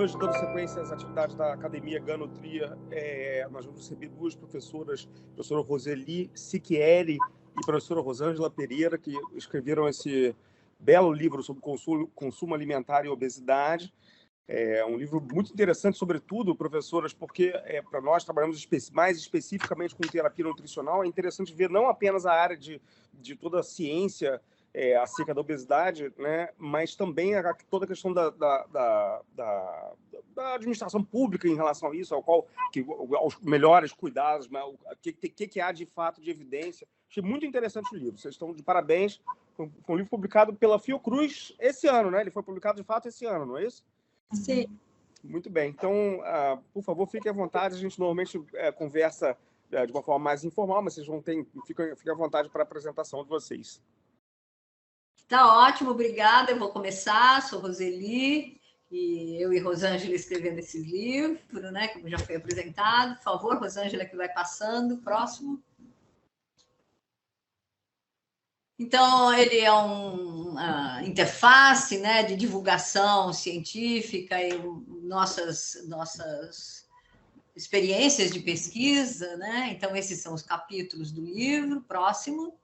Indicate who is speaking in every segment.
Speaker 1: Hoje, dando sequência às atividades da Academia Ganotria, nós vamos receber duas professoras, a professora Roseli Siquieri e a professora Rosângela Pereira, que escreveram esse belo livro sobre consumo alimentar e obesidade. É um livro muito interessante, sobretudo, professoras, porque para nós trabalhamos mais especificamente com terapia nutricional, é interessante ver não apenas a área de toda a ciência acerca da obesidade, né, mas também toda a questão da administração pública em relação a isso, aos melhores cuidados, o que há de fato de evidência. Achei muito interessante o livro, vocês estão de parabéns. Foi um livro publicado pela Fiocruz esse ano, né? Ele foi publicado de fato esse ano, não é isso?
Speaker 2: Sim.
Speaker 1: Muito bem. Então, por favor, fiquem à vontade. A gente normalmente conversa de uma forma mais informal, mas vocês fiquem à vontade para a apresentação de vocês.
Speaker 2: Tá ótimo, obrigada. Eu vou começar. Sou Roseli, e eu e Rosângela escrevendo esse livro, né, como já foi apresentado. Por favor, Rosângela, que vai passando. Próximo. Então, ele é uma interface, né, de divulgação científica e nossas experiências de pesquisa, né? Então, esses são os capítulos do livro. Próximo.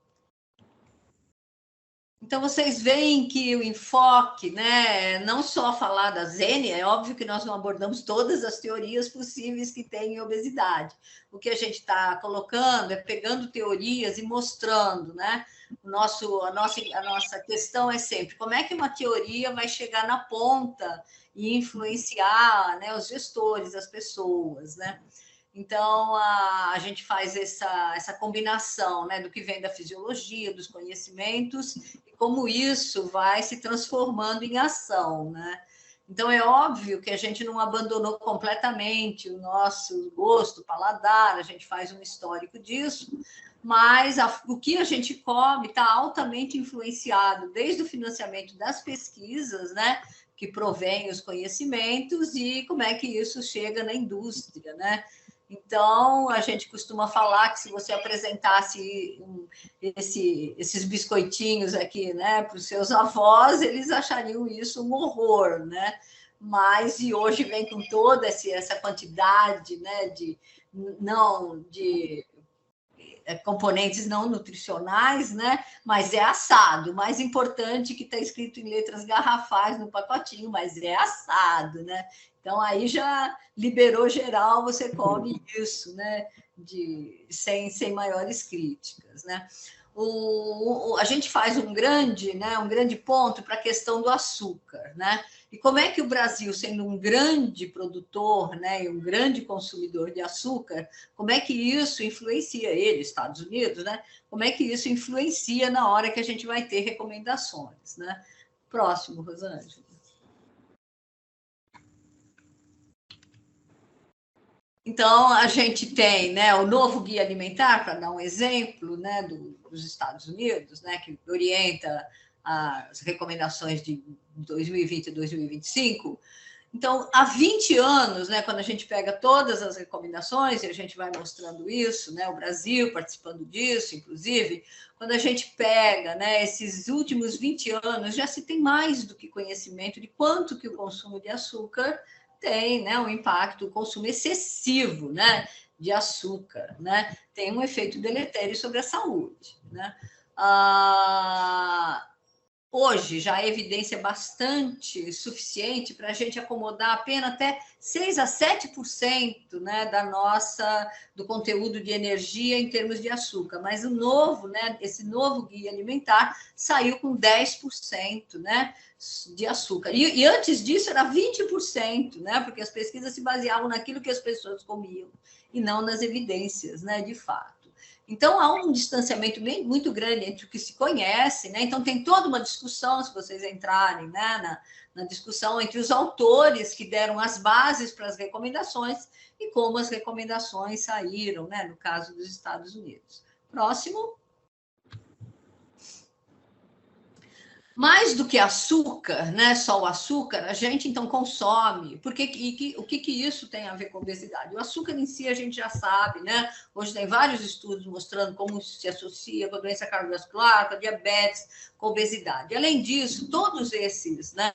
Speaker 2: Então, vocês veem que o enfoque, né, não só falar da Zênia, é óbvio que nós não abordamos todas as teorias possíveis que tem em obesidade. O que a gente está colocando é pegando teorias e mostrando, né? A nossa questão é sempre como é que uma teoria vai chegar na ponta e influenciar, né, os gestores, as pessoas, né? Então, a gente faz essa combinação, né, do que vem da fisiologia, dos conhecimentos, e como isso vai se transformando em ação, né? Então, é óbvio que a gente não abandonou completamente o nosso gosto, paladar, a gente faz um histórico disso, mas o que a gente come está altamente influenciado desde o financiamento das pesquisas, né, que provém os conhecimentos, e como é que isso chega na indústria, né? Então, a gente costuma falar que se você apresentasse esses biscoitinhos aqui, né, para os seus avós, eles achariam isso um horror, né? Mas, e hoje vem com toda essa quantidade, né, de componentes não nutricionais, né? Mas é assado. O mais importante que está escrito em letras garrafais no pacotinho, mas é assado, né? Então, aí já liberou geral, você come isso, né? Sem maiores críticas, né? A gente faz um grande ponto para a questão do açúcar, né? E como é que o Brasil, sendo um grande produtor, né, e um grande consumidor de açúcar, como é que isso influencia ele, Estados Unidos, né? Como é que isso influencia na hora que a gente vai ter recomendações, né? Próximo, Rosângela. Então, a gente tem, né, o novo Guia Alimentar, para dar um exemplo, né, dos Estados Unidos, né, que orienta as recomendações de 2020 e 2025. Então, há 20 anos, né, quando a gente pega todas as recomendações, e a gente vai mostrando isso, né, o Brasil participando disso, inclusive, quando a gente pega, né, esses últimos 20 anos, já se tem mais do que conhecimento de quanto que o consumo de açúcar tem, né, um impacto, o consumo excessivo, né, de açúcar, né, tem um efeito deletério sobre a saúde, né. Hoje já há evidência bastante suficiente para a gente acomodar apenas até 6 a 7%, né, do conteúdo de energia em termos de açúcar, mas esse novo guia alimentar saiu com 10%, né, de açúcar. E antes disso era 20%, né, porque as pesquisas se baseavam naquilo que as pessoas comiam e não nas evidências, né, de fato. Então, há um distanciamento muito grande entre o que se conhece, né? Então, tem toda uma discussão, se vocês entrarem, né, na discussão entre os autores que deram as bases para as recomendações e como as recomendações saíram, né, no caso dos Estados Unidos. Próximo. Mais do que açúcar, né, só o açúcar, a gente, então, consome. O que isso tem a ver com obesidade? O açúcar em si a gente já sabe, né? Hoje tem vários estudos mostrando como isso se associa com a doença cardiovascular, com a diabetes, com a obesidade. Além disso, todos esses, né,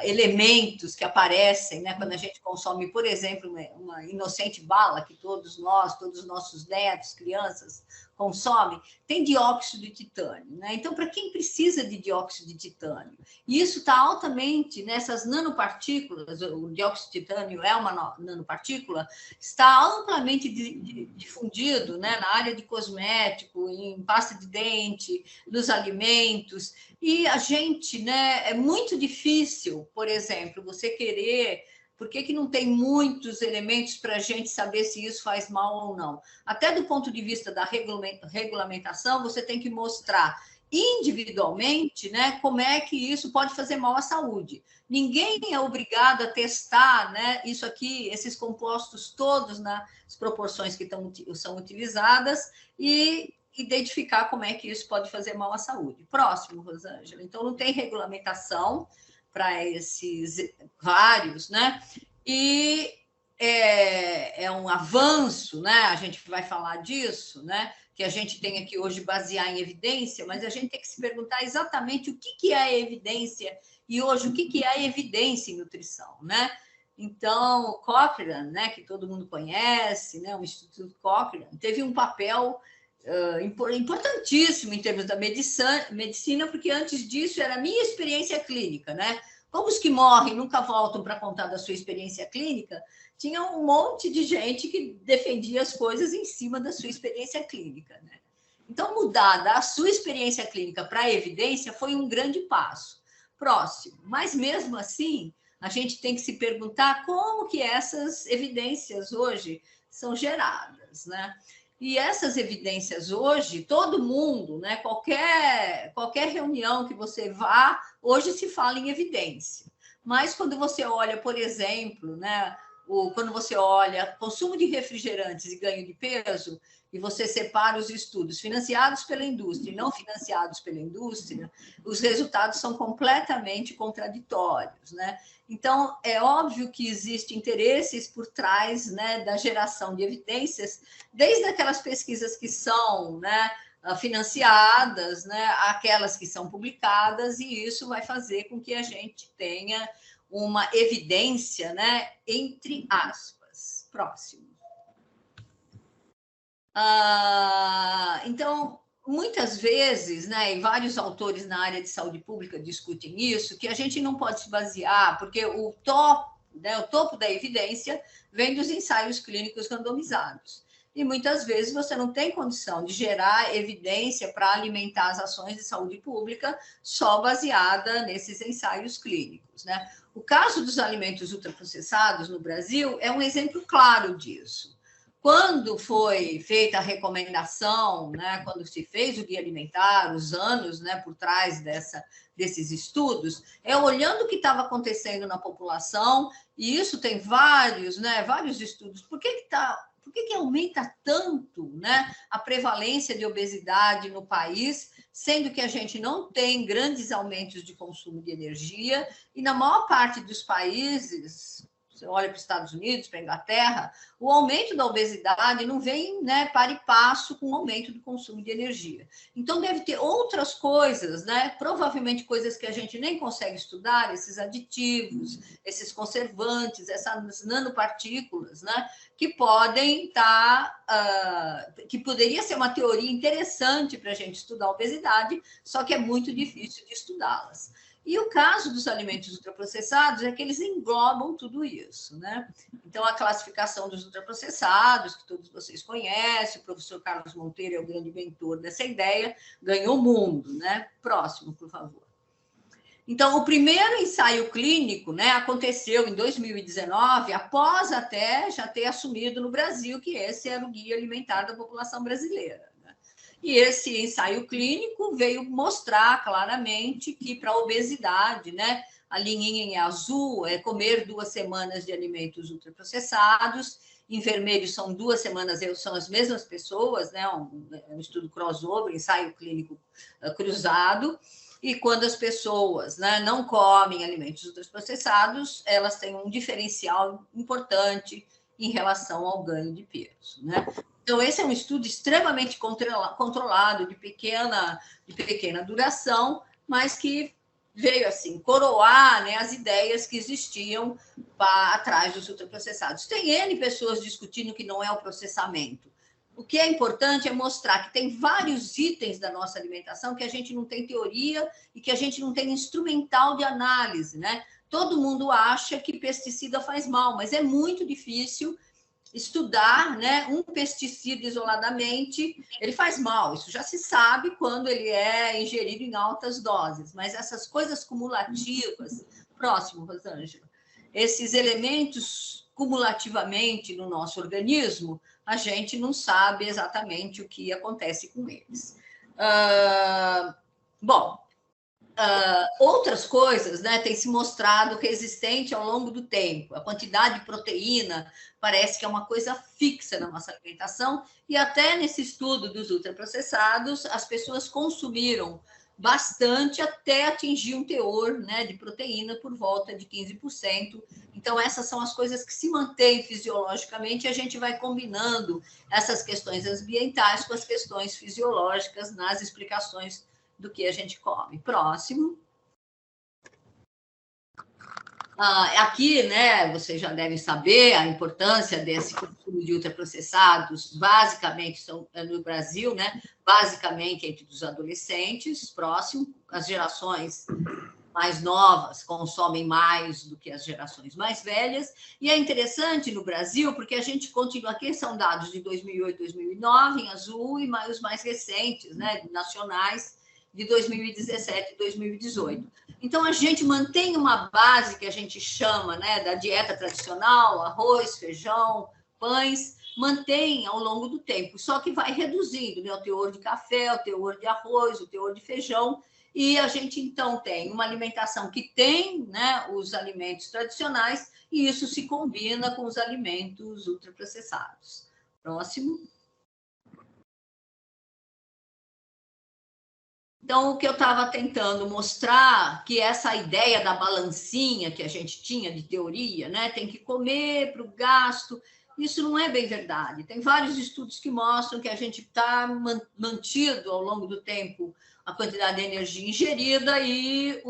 Speaker 2: elementos que aparecem, né, quando a gente consome, por exemplo, uma inocente bala que todos os nossos netos, crianças consomem, tem dióxido de titânio, né? Então, para quem precisa de dióxido de titânio, e isso está altamente nessas nanopartículas, o dióxido de titânio é uma nanopartícula, está amplamente difundido, né, na área de cosmético, em pasta de dente, nos alimentos. E a gente, né, é muito difícil, por exemplo, você querer. Por que não tem muitos elementos para a gente saber se isso faz mal ou não? Até do ponto de vista da regulamentação, você tem que mostrar individualmente, né, como é que isso pode fazer mal à saúde. Ninguém é obrigado a testar, né, isso aqui, esses compostos todos nas proporções que são utilizadas e identificar como é que isso pode fazer mal à saúde. Próximo, Rosângela. Então, não tem regulamentação para esses vários, né? E é um avanço, né? A gente vai falar disso, né? Que a gente tem aqui hoje basear em evidência, mas a gente tem que se perguntar exatamente o que é a evidência e hoje o que é a evidência em nutrição, né? Então, Cochrane, né, que todo mundo conhece, né, o Instituto Cochrane, teve um papel importantíssimo em termos da medicina, porque antes disso era a minha experiência clínica, né? Como os que morrem nunca voltam para contar da sua experiência clínica, tinha um monte de gente que defendia as coisas em cima da sua experiência clínica, né? Então, mudar da sua experiência clínica para a evidência foi um grande passo. Próximo. Mas, mesmo assim, a gente tem que se perguntar como que essas evidências hoje são geradas, né? E essas evidências hoje, todo mundo, né, qualquer reunião que você vá, hoje se fala em evidência. Mas quando você olha, por exemplo, né, quando você olha consumo de refrigerantes e ganho de peso, e você separa os estudos financiados pela indústria e não financiados pela indústria, os resultados são completamente contraditórios, né? Então, é óbvio que existem interesses por trás, né, da geração de evidências, desde aquelas pesquisas que são, né, financiadas, né, aquelas que são publicadas, e isso vai fazer com que a gente tenha uma evidência, né, entre aspas. Próximo. Então, muitas vezes, né, e vários autores na área de saúde pública discutem isso, que a gente não pode se basear, porque o topo da evidência vem dos ensaios clínicos randomizados. E muitas vezes você não tem condição de gerar evidência para alimentar as ações de saúde pública só baseada nesses ensaios clínicos, né? O caso dos alimentos ultraprocessados no Brasil é um exemplo claro disso. Quando foi feita a recomendação, né, quando se fez o guia alimentar, os anos, né, por trás desses estudos, olhando o que estava acontecendo na população, e isso tem vários estudos. Por que aumenta tanto, né, a prevalência de obesidade no país, sendo que a gente não tem grandes aumentos de consumo de energia, e na maior parte dos países, você olha para os Estados Unidos, para a Inglaterra, o aumento da obesidade não vem, né, para e passo com o aumento do consumo de energia. Então, deve ter outras coisas, né, provavelmente coisas que a gente nem consegue estudar, esses aditivos, esses conservantes, essas nanopartículas, né, que podem estar, que poderia ser uma teoria interessante para a gente estudar a obesidade, só que é muito difícil de estudá-las. E o caso dos alimentos ultraprocessados é que eles englobam tudo isso, né? Então, a classificação dos ultraprocessados, que todos vocês conhecem, o professor Carlos Monteiro é o grande mentor dessa ideia, ganhou o mundo, né? Próximo, por favor. Então, o primeiro ensaio clínico, né, aconteceu em 2019, após até já ter assumido no Brasil que esse era o guia alimentar da população brasileira. E esse ensaio clínico veio mostrar claramente que para a obesidade, né, a linhinha em azul é comer 2 semanas de alimentos ultraprocessados, em vermelho são 2 semanas, são as mesmas pessoas, né, um estudo crossover, ensaio clínico cruzado, e quando as pessoas, né, não comem alimentos ultraprocessados, elas têm um diferencial importante em relação ao ganho de peso, né? Então, esse é um estudo extremamente controlado, de pequena duração, mas que veio assim coroar, né, as ideias que existiam atrás dos ultraprocessados. Tem N pessoas discutindo que não é o processamento. O que é importante é mostrar que tem vários itens da nossa alimentação que a gente não tem teoria e que a gente não tem instrumental de análise, né? Todo mundo acha que pesticida faz mal, mas é muito difícil estudar, né, um pesticida isoladamente, ele faz mal, isso já se sabe quando ele é ingerido em altas doses, mas essas coisas cumulativas, próximo, Rosângela, esses elementos cumulativamente no nosso organismo, a gente não sabe exatamente o que acontece com eles. Bom, outras coisas, né, têm se mostrado resistente ao longo do tempo. A quantidade de proteína parece que é uma coisa fixa na nossa alimentação, e até nesse estudo dos ultraprocessados, as pessoas consumiram bastante até atingir um teor, né, de proteína por volta de 15%. Então, essas são as coisas que se mantêm fisiologicamente, e a gente vai combinando essas questões ambientais com as questões fisiológicas nas explicações do que a gente come. Próximo. Aqui, né, vocês já devem saber a importância desse consumo de ultraprocessados, basicamente são no Brasil, né, basicamente entre os adolescentes. Próximo, as gerações mais novas consomem mais do que as gerações mais velhas, e é interessante no Brasil, porque a gente continua, aqui são dados de 2008, 2009, em azul, e os mais recentes, né, nacionais, de 2017 e 2018. Então, a gente mantém uma base que a gente chama, né, da dieta tradicional, arroz, feijão, pães, mantém ao longo do tempo, só que vai reduzindo, né, o teor de café, o teor de arroz, o teor de feijão, e a gente, então, tem uma alimentação que tem, né, os alimentos tradicionais, e isso se combina com os alimentos ultraprocessados. Próximo. Então, o que eu estava tentando mostrar, que essa ideia da balancinha que a gente tinha de teoria, né, tem que comer para o gasto, isso não é bem verdade. Tem vários estudos que mostram que a gente está mantido ao longo do tempo a quantidade de energia ingerida e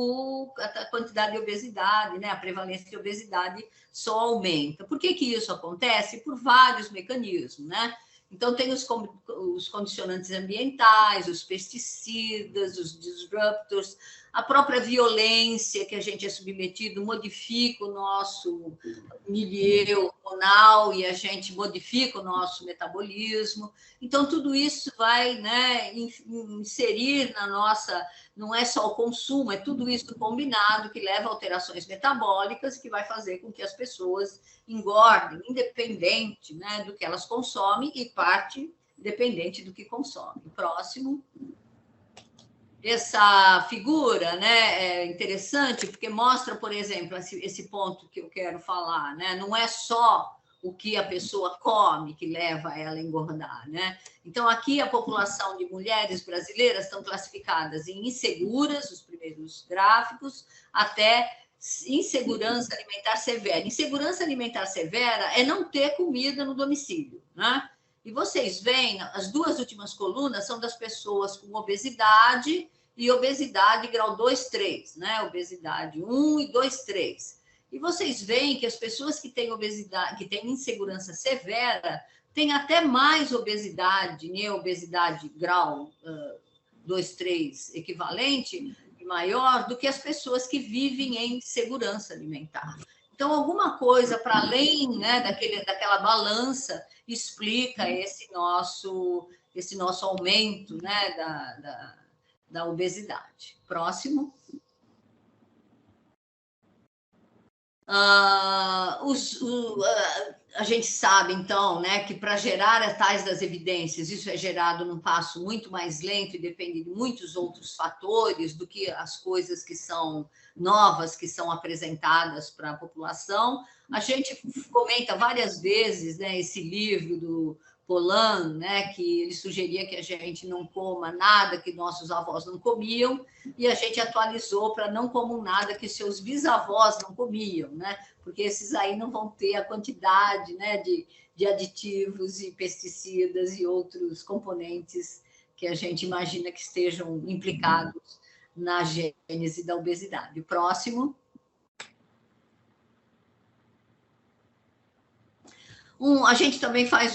Speaker 2: a quantidade de obesidade, né, a prevalência de obesidade só aumenta. Por que isso acontece? Por vários mecanismos, né? Então, tem os condicionantes ambientais, os pesticidas, os disruptors, a própria violência que a gente é submetido modifica o nosso milieu hormonal e a gente modifica o nosso metabolismo. Então, tudo isso vai, né, inserir na nossa... Não é só o consumo, é tudo isso combinado que leva a alterações metabólicas que vai fazer com que as pessoas engordem, independente, né, do que elas consomem e parte dependente do que consomem. Próximo. Essa figura, né, é interessante porque mostra, por exemplo, esse ponto que eu quero falar, né? Não é só o que a pessoa come que leva ela a engordar, né? Então, aqui a população de mulheres brasileiras estão classificadas em inseguras, os primeiros gráficos, até insegurança alimentar severa. Insegurança alimentar severa é não ter comida no domicílio, né? E vocês veem, as duas últimas colunas são das pessoas com obesidade e obesidade grau 2, 3, né? Obesidade 1 e 2, 3. E vocês veem que as pessoas que têm obesidade, que têm insegurança severa, têm até mais obesidade, né? Obesidade grau 2, 3 equivalente, maior do que as pessoas que vivem em segurança alimentar. Então, alguma coisa para além, né, daquela balança explica esse nosso aumento, né, da obesidade. Próximo. A gente sabe, então, né, que para gerar tais das evidências, isso é gerado num passo muito mais lento e depende de muitos outros fatores do que as coisas que são novas, que são apresentadas para a população. A gente comenta várias vezes, né, esse livro do Polan, né, que ele sugeria que a gente não coma nada que nossos avós não comiam, e a gente atualizou para não comam nada que seus bisavós não comiam, né? Porque esses aí não vão ter a quantidade, né, de aditivos e pesticidas e outros componentes que a gente imagina que estejam implicados na gênese da obesidade. O próximo. A gente também faz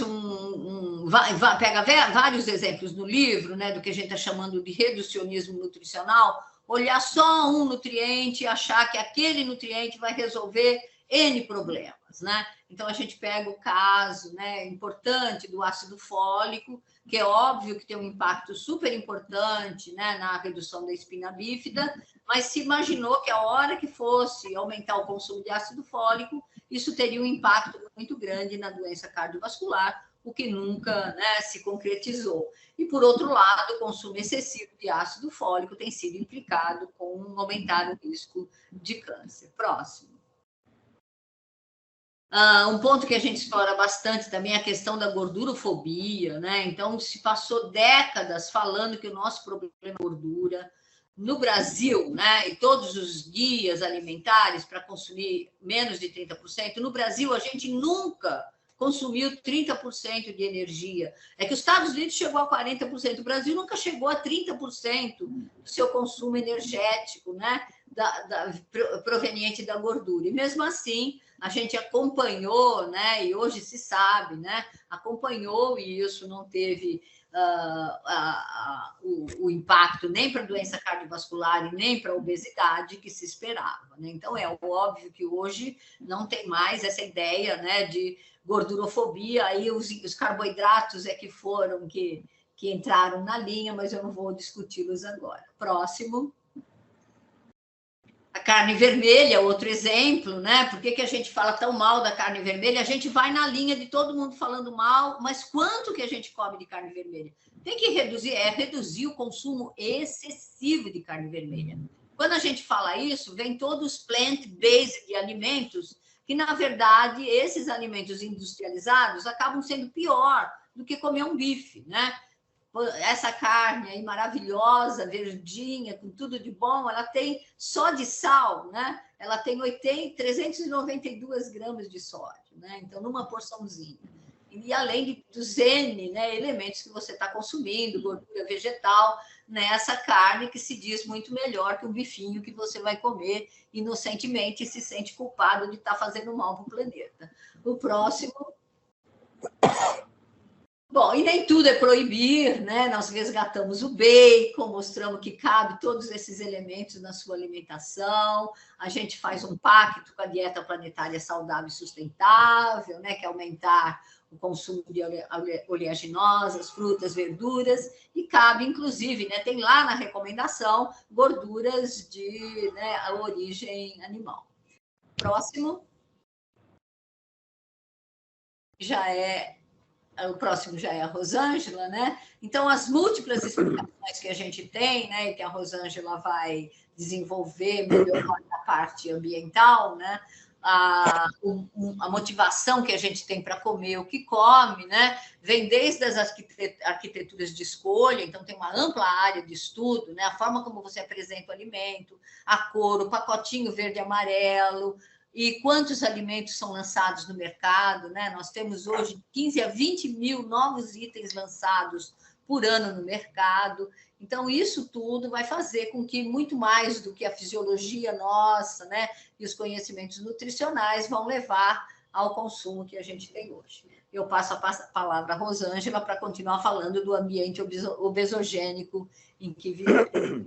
Speaker 2: pega vários exemplos no livro, né, do que a gente está chamando de reducionismo nutricional, olhar só um nutriente e achar que aquele nutriente vai resolver N problemas, né? Então, a gente pega o caso, né, importante do ácido fólico, que é óbvio que tem um impacto super importante, né, na redução da espina bífida, mas se imaginou que a hora que fosse aumentar o consumo de ácido fólico, isso teria um impacto muito grande na doença cardiovascular, o que nunca, né, se concretizou. E, por outro lado, o consumo excessivo de ácido fólico tem sido implicado com aumentar o risco de câncer. Próximo. Um ponto que a gente explora bastante também é a questão da gordurofobia, né? Então, se passou décadas falando que o nosso problema é gordura. No Brasil, né, e todos os guias alimentares para consumir menos de 30%, no Brasil a gente nunca consumiu 30% de energia. É que os Estados Unidos chegou a 40%, o Brasil nunca chegou a 30% do seu consumo energético, né, proveniente da gordura. E mesmo assim, a gente acompanhou, né, e hoje se sabe, né, acompanhou e isso não teve o impacto nem para a doença cardiovascular e nem para a obesidade que se esperava, né? Então, é óbvio que hoje não tem mais essa ideia, né, de gordurofobia, aí os carboidratos é que foram que entraram na linha, mas eu não vou discuti-los agora. Próximo. A carne vermelha, outro exemplo, né? Por que a gente fala tão mal da carne vermelha? A gente vai na linha de todo mundo falando mal, mas quanto que a gente come de carne vermelha? Tem que reduzir o consumo excessivo de carne vermelha. Quando a gente fala isso, vem todos os plant-based de alimentos, que, na verdade, esses alimentos industrializados acabam sendo pior do que comer um bife, né? Essa carne aí maravilhosa, verdinha, com tudo de bom, ela tem só de sal, né? Ela tem 392 gramas de sódio, né? Então, numa porçãozinha. E além dos N, né, elementos que você está consumindo, gordura vegetal, nessa carne que se diz muito melhor que um bifinho que você vai comer inocentemente e se sente culpado de estar fazendo mal para o planeta. O próximo. Bom, e nem tudo é proibir, né? Nós resgatamos o bacon, mostramos que cabe todos esses elementos na sua alimentação. A gente faz um pacto com a dieta planetária saudável e sustentável, né? Que é aumentar o consumo de oleaginosas, frutas, verduras, e cabe, inclusive, né? Tem lá na recomendação gorduras de, né, a origem animal. Próximo. O próximo já é a Rosângela, né? Então, as múltiplas explicações que a gente tem, né, e que a Rosângela vai desenvolver melhor na parte ambiental, né? A motivação que a gente tem para comer o que come, né? Vem desde as arquiteturas de escolha, então tem uma ampla área de estudo, né? A forma como você apresenta o alimento, a cor, o pacotinho verde e amarelo, e quantos alimentos são lançados no mercado, né? Nós temos hoje 15 a 20 mil novos itens lançados por ano no mercado. Então, isso tudo vai fazer com que muito mais do que a fisiologia nossa, né, e os conhecimentos nutricionais vão levar ao consumo que a gente tem hoje. Eu passo a palavra à Rosângela para continuar falando do ambiente obesogênico em que vivemos.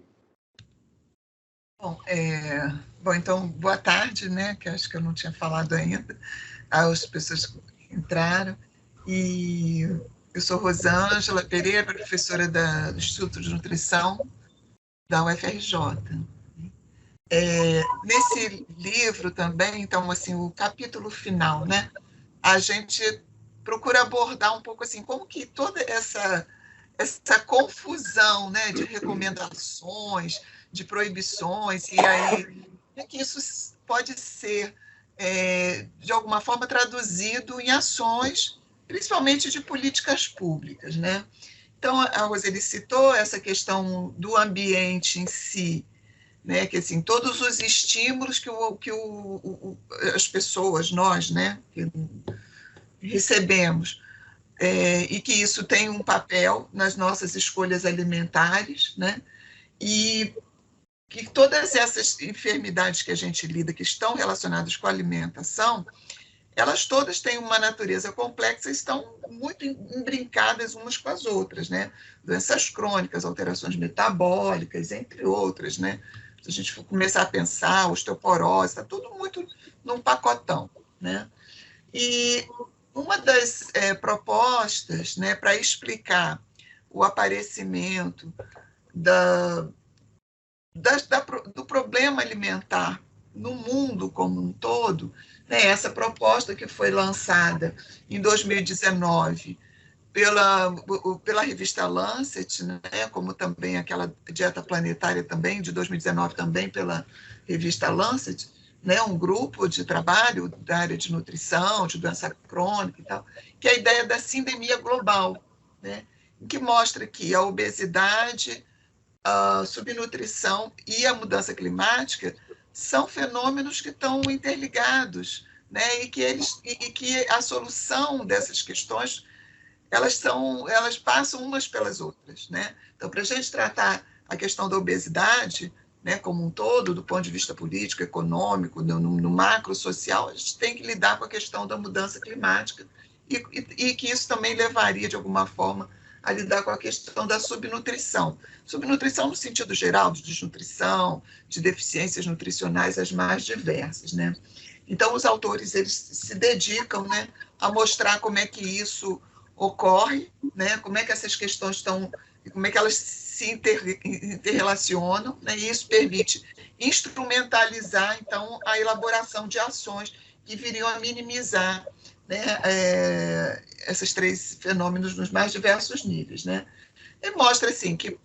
Speaker 3: Bom, então, boa tarde, né, que acho que eu não tinha falado ainda, às pessoas que entraram. E eu sou Rosângela Pereira, professora do Instituto de Nutrição da UFRJ. Nesse livro também, então, assim, o capítulo final, né, a gente procura abordar um pouco assim, como que toda essa confusão, né, de recomendações, de proibições, e aí é que isso pode ser, de alguma forma, traduzido em ações, principalmente de políticas públicas, né? Então, a Roseli citou essa questão do ambiente em si, né? Que assim, todos os estímulos que as pessoas, nós, né, que recebemos, e que isso tem um papel nas nossas escolhas alimentares, né? E que todas essas enfermidades que a gente lida, que estão relacionadas com a alimentação, elas todas têm uma natureza complexa e estão muito imbrincadas umas com as outras, né? Doenças crônicas, alterações metabólicas, entre outras, né? Se a gente for começar a pensar, osteoporose, está tudo muito num pacotão, né? E uma das propostas, né, para explicar o aparecimento do problema alimentar no mundo como um todo, né, essa proposta que foi lançada em 2019 pela revista Lancet, né, como também aquela dieta planetária também, de 2019 também pela revista Lancet, né, um grupo de trabalho da área de nutrição, de doença crônica e tal, que é a ideia da sindemia global, né, que mostra que a obesidade, a subnutrição e a mudança climática são fenômenos que estão interligados, né, e que a solução dessas questões elas passam umas pelas outras, né? Então, para a gente tratar a questão da obesidade, né, como um todo, do ponto de vista político, econômico, no macro social, a gente tem que lidar com a questão da mudança climática e que isso também levaria, de alguma forma, a lidar com a questão da subnutrição. Subnutrição no sentido geral, de desnutrição, de deficiências nutricionais as mais diversas, né? Então, os autores eles se dedicam, né, a mostrar como é que isso ocorre, né, como é que essas questões estão, como é que elas se interrelacionam, né, e isso permite instrumentalizar, então, a elaboração de ações que viriam a minimizar, né, esses três fenômenos nos mais diversos níveis, né? E mostra, assim, que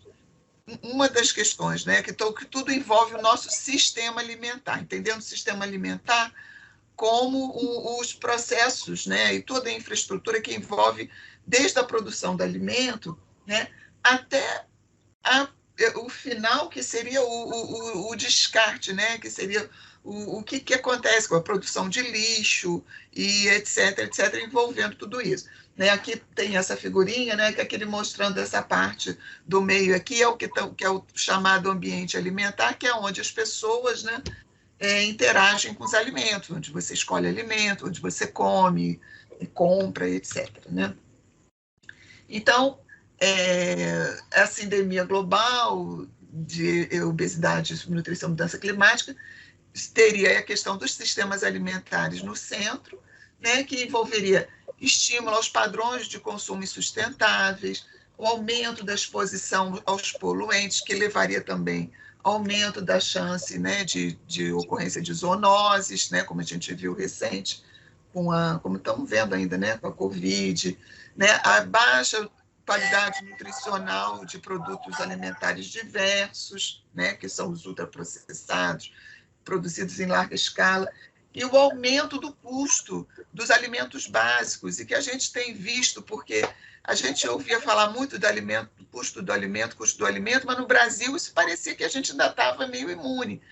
Speaker 3: uma das questões, né, que tudo envolve o nosso sistema alimentar, entendendo o sistema alimentar como os processos, né, e toda a infraestrutura que envolve desde a produção do alimento, né, até o final, que seria o descarte, né, que seria o que acontece com a produção de lixo e etc, envolvendo tudo isso. Né, aqui tem essa figurinha, né, que é aquele mostrando essa parte do meio aqui, que é o chamado ambiente alimentar, que é onde as pessoas, né, interagem com os alimentos, onde você escolhe alimento, onde você come, compra, etc. Né? Então, a sindemia global de obesidade, subnutrição, mudança climática, teria a questão dos sistemas alimentares no centro, né, que envolveria estímulo aos padrões de consumo insustentáveis, o aumento da exposição aos poluentes, que levaria também aumento da chance, né, de ocorrência de zoonoses, né, como a gente viu recente, como estamos vendo ainda, né, com a Covid, né, a baixa qualidade nutricional de produtos alimentares diversos, né, que são os ultraprocessados, produzidos em larga escala, e o aumento do custo dos alimentos básicos, e que a gente tem visto, porque a gente ouvia falar muito do alimento, do custo do alimento, mas no Brasil isso parecia que a gente ainda estava meio imune.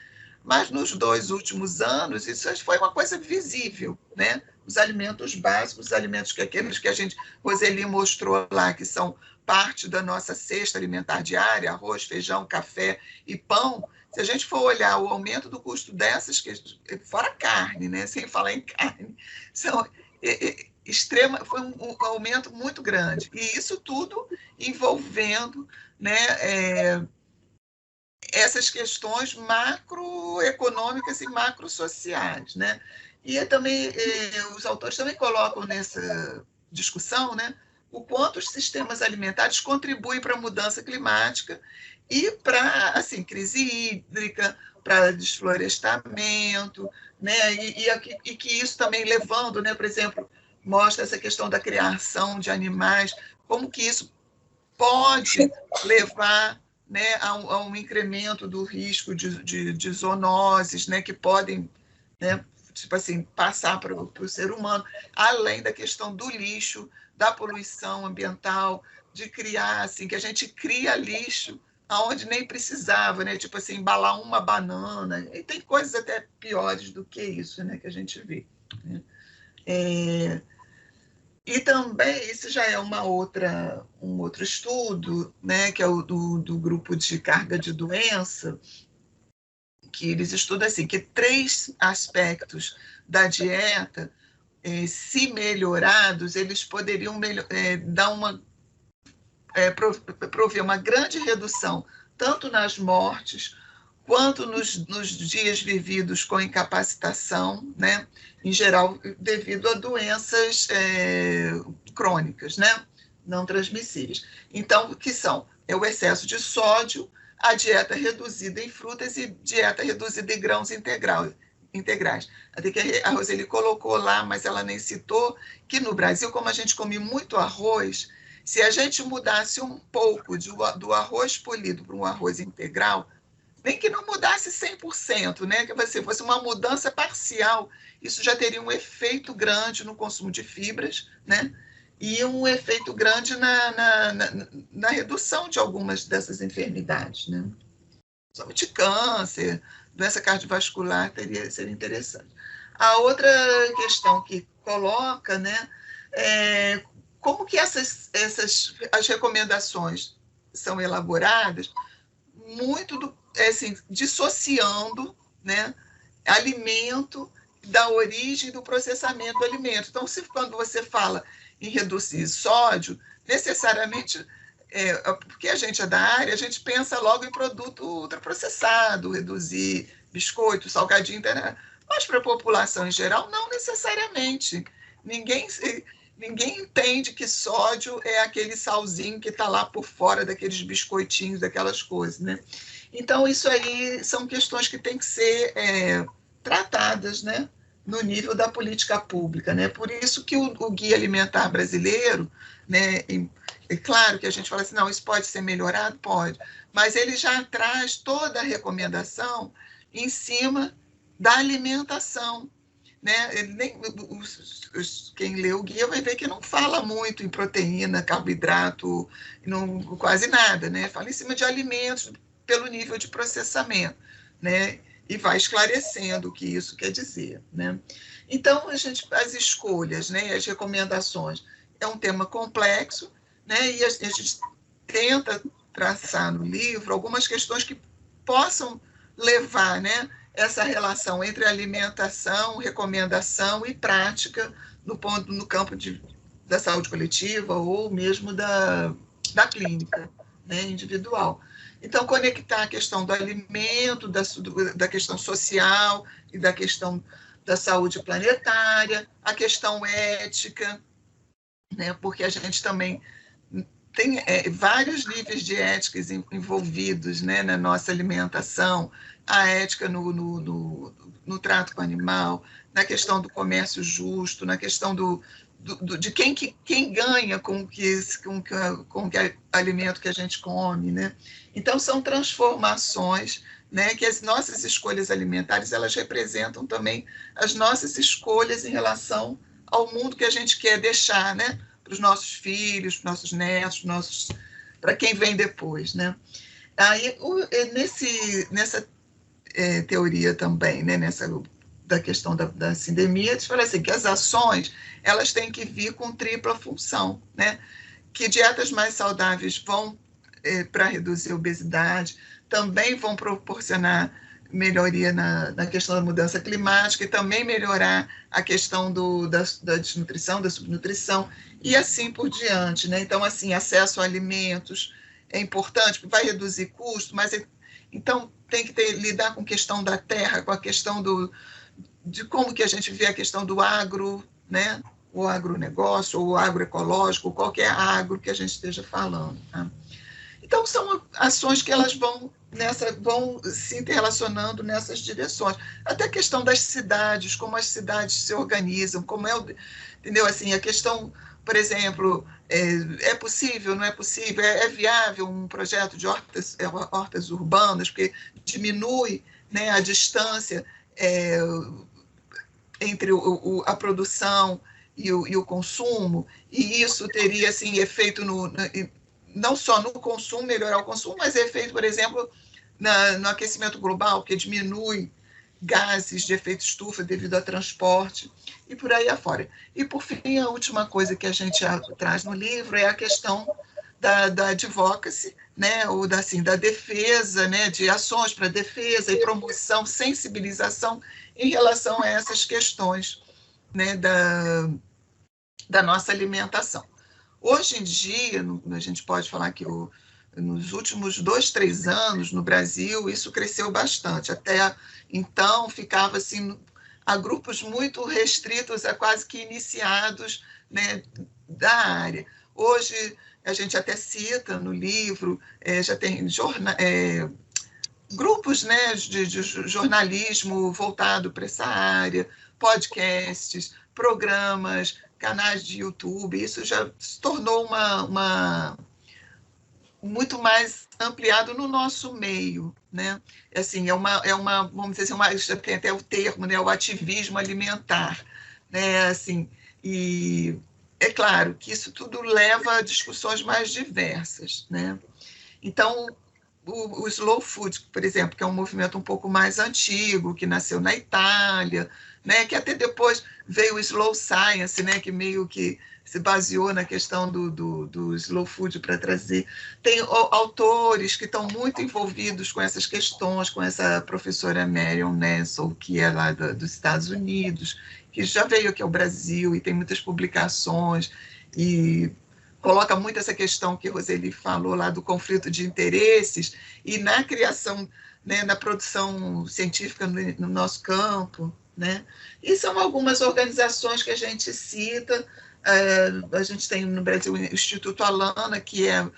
Speaker 3: Mas nos 2 últimos anos, isso foi uma coisa visível, né? Os alimentos básicos, os alimentos aqueles que a gente, Roseli mostrou lá, que são parte da nossa cesta alimentar diária, arroz, feijão, café e pão. Se a gente for olhar o aumento do custo dessas, fora carne, né? Sem falar em carne, foi um aumento muito grande. E isso tudo envolvendo, né, essas questões macroeconômicas e macrosociais, né? E também os autores também colocam nessa discussão, né, o quanto os sistemas alimentares contribuem para a mudança climática e para, assim, crise hídrica, para desflorestamento, né? E que isso também levando, né, por exemplo, mostra essa questão da criação de animais, como que isso pode levar, né, a um incremento do risco de zoonoses, né, que podem, né, tipo assim, passar para o ser humano, além da questão do lixo, da poluição ambiental, de criar, assim, que a gente cria lixo aonde nem precisava, né, tipo assim, embalar uma banana, e tem coisas até piores do que isso, né, que a gente vê. Né? E também, isso já é um outro estudo, né, que é o do grupo de carga de doença, que eles estudam assim, que 3 aspectos da dieta, se melhorados, eles poderiam prover uma grande redução, tanto nas mortes, quanto nos dias vividos com incapacitação, né? Em geral, devido a doenças crônicas, né? Não transmissíveis. Então, o que são? É o excesso de sódio, a dieta reduzida em frutas e dieta reduzida em grãos integrais. Até que a Roseli colocou lá, mas ela nem citou, que no Brasil, como a gente come muito arroz, se a gente mudasse um pouco do arroz polido para um arroz integral, nem que não mudasse 100%, né? Que fosse uma mudança parcial, isso já teria um efeito grande no consumo de fibras, né? E um efeito grande na redução de algumas dessas enfermidades, né? Somente câncer, doença cardiovascular seria interessante. A outra questão que coloca, né, é como que as recomendações são elaboradas muito assim, dissociando, né, alimento da origem do processamento do alimento. Então, quando você fala em reduzir sódio, necessariamente, porque a gente é da área, a gente pensa logo em produto ultraprocessado, reduzir biscoito, salgadinho, né? Mas para a população em geral, não necessariamente. Ninguém entende que sódio é aquele salzinho que está lá por fora daqueles biscoitinhos, daquelas coisas, né? Então, isso aí são questões que têm que ser tratadas, né, no nível da política pública, né? Por isso que o Guia Alimentar Brasileiro, né, é claro que a gente fala assim, não, isso pode ser melhorado? Pode, mas ele já traz toda a recomendação em cima da alimentação, né? Quem lê o guia vai ver que não fala muito em proteína, carboidrato, quase nada, né? Fala em cima de alimentos pelo nível de processamento, né? E vai esclarecendo o que isso quer dizer, né? Então, as escolhas, né, as recomendações, é um tema complexo, né? E a gente tenta traçar no livro algumas questões que possam levar, né, essa relação entre alimentação, recomendação e prática no campo da saúde coletiva ou mesmo da clínica, né, individual. Então, conectar a questão do alimento, da questão social e da questão da saúde planetária, a questão ética, né, porque a gente também tem vários níveis de éticas envolvidos, né, na nossa alimentação, a ética no trato com o animal, na questão do comércio justo, na questão de quem ganha com que alimento que a gente come, né? Então, são transformações, né, que as nossas escolhas alimentares, elas representam também as nossas escolhas em relação ao mundo que a gente quer deixar, né, para os nossos filhos, para os nossos netos, para quem vem depois, né? Aí, nessa teoria também, né, da questão da sindemia, eles falam assim, que as ações, elas têm que vir com tripla função, né? Que dietas mais saudáveis vão para reduzir a obesidade, também vão proporcionar melhoria na questão da mudança climática e também melhorar a questão da desnutrição, da subnutrição e assim por diante, né? Então, assim, acesso a alimentos é importante, porque vai reduzir custo, mas então tem que lidar com a questão da terra, com a questão de como que a gente vê a questão do agro, né? O agronegócio, ou o agroecológico, ou qualquer agro que a gente esteja falando, tá? Então, são ações que elas vão se interrelacionando nessas direções. Até a questão das cidades, como as cidades se organizam, entendeu? Assim, a questão, por exemplo, é possível, não é possível, é viável um projeto de hortas urbanas, porque diminui, né, a distância entre a produção e o consumo, e isso teria, assim, efeito não só no consumo, melhorar o consumo, mas efeito, por exemplo, no aquecimento global, que diminui gases de efeito estufa devido ao transporte, e por aí afora. E, por fim, a última coisa que a gente traz no livro é a questão da advocacy, né, ou da defesa, né, de ações para defesa e promoção, sensibilização em relação a essas questões, né, da nossa alimentação. Hoje em dia, a gente pode falar que nos últimos 2, 3 anos, no Brasil, isso cresceu bastante. Até então, ficava assim, a grupos muito restritos, a quase que iniciados, né, da área. Hoje, a gente até cita no livro, já tem grupos, né, de jornalismo voltado para essa área, podcasts, programas, canais de YouTube. Isso já se tornou muito mais ampliado no nosso meio, né? Assim, vamos dizer assim, tem até o termo, né, o ativismo alimentar, né? Assim, e é claro que isso tudo leva a discussões mais diversas, né? Então, o slow food, por exemplo, que é um movimento um pouco mais antigo, que nasceu na Itália, né, que até depois veio o slow science, né, que meio que se baseou na questão do slow food para trazer. Tem autores que estão muito envolvidos com essas questões, com essa professora Marion Nestle, que é lá dos Estados Unidos, que já veio aqui ao Brasil e tem muitas publicações e coloca muito essa questão que Roseli falou lá do conflito de interesses e na criação, né, na produção científica no nosso campo, né? E são algumas organizações que a gente cita. A gente tem no Brasil o Instituto Alana, que é